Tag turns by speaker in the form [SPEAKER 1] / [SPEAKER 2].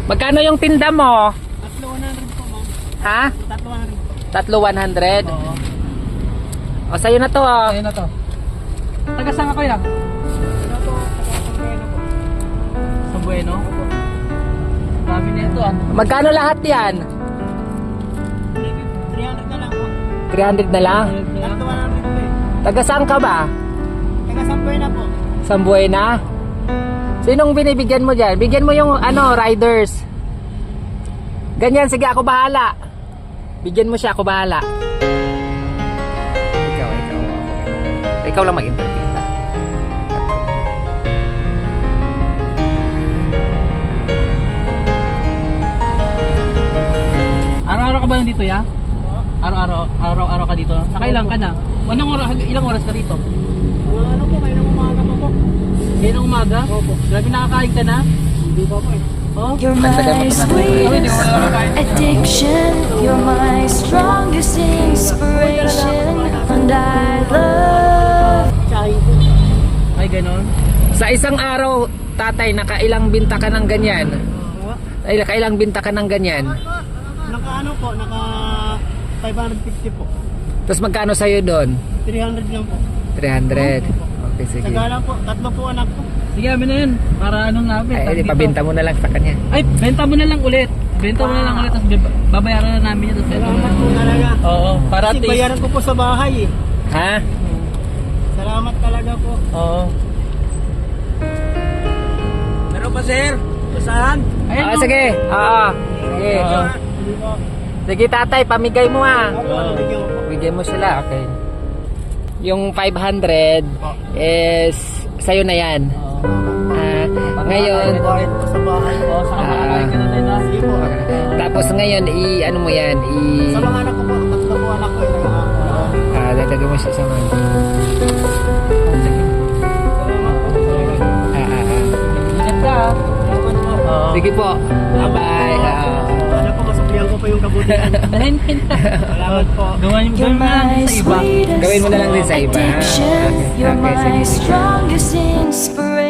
[SPEAKER 1] Magkano yung tinda mo?
[SPEAKER 2] 3,100 po, ma'am.
[SPEAKER 1] Ha? 3,100?
[SPEAKER 2] 3,100. Oo.
[SPEAKER 1] O, sa'yo na to, oh.
[SPEAKER 2] Ayun na to. Taga saan ka kuya? Ano to? Sa Bueno? Dami na ito, ah.
[SPEAKER 1] Magkano lahat yan?
[SPEAKER 2] 300 na lang po.
[SPEAKER 1] 300 na lang?
[SPEAKER 2] 3,100 po eh.
[SPEAKER 1] Taga saan ka ba?
[SPEAKER 2] Taga Sampoy na po.
[SPEAKER 1] Sambuena? Sinong binibigyan mo dyan? Bigyan mo yung riders. Ganyan, sige ako bahala. Bigyan mo siya, ako bahala. Ikaw. Ikaw lang mag-interview.
[SPEAKER 2] Araw-araw ka ba nandito, ya? Araw-araw ka dito? Nakailang ka na? Ilang oras ka dito? Ano po, kayo ng umaga pa po. Kayo ng umaga? Opo. Grabe nakakain ka na? Hindi pa po eh. Oh?
[SPEAKER 3] You're my sweetest addiction. You're my strongest inspiration. And I love.
[SPEAKER 2] Ay, ganon?
[SPEAKER 1] Sa isang araw, tatay, nakailang binta ka ng ganyan? Ay, nakailang binta ka ng ganyan?
[SPEAKER 2] Naka ano po, naka 550 po.
[SPEAKER 1] Tapos magkano sa'yo doon?
[SPEAKER 2] 300 lang po.
[SPEAKER 1] 300. Okay, sige.
[SPEAKER 2] Saka lang po, 3 po anak ko. Sige, amin na yun. Para anong namin.
[SPEAKER 1] Ay, pabinta mo na lang sa kanya.
[SPEAKER 2] Ay, benta mo na lang ulit. Benta mo na lang ulit. Tapos babayaran na namin yun. Salamat po talaga. Oo, para at least. Bayaran ko po sa bahay eh.
[SPEAKER 1] Ha?
[SPEAKER 2] Salamat talaga po. Oo. Meron pa sir? Saan?
[SPEAKER 1] Ah, sige. Oo. Sige. Sige tatay, pamigay mo ah. Bigyan mo sila. Okay. Yung 500 is sa'yo na yan. Ngayon
[SPEAKER 2] sa bahay po. Sa bahay ka na din.
[SPEAKER 1] tapos ngayon ano mo yan
[SPEAKER 2] sa mga anak ko po. 3 po anak ko.
[SPEAKER 1] dadagyan mo siya sa mga
[SPEAKER 2] Ingat ka.
[SPEAKER 1] sige po. Bye.
[SPEAKER 2] Ano po, masuklihan ko pa yung kabutihan. Salamat po. Gawin
[SPEAKER 3] You're
[SPEAKER 2] mo lang
[SPEAKER 3] my
[SPEAKER 2] sa iba.
[SPEAKER 1] Gawin mo na lang din sa iba.
[SPEAKER 3] sweetest addiction. You're
[SPEAKER 1] Okay,
[SPEAKER 3] my
[SPEAKER 1] sige.
[SPEAKER 3] strongest inspiration.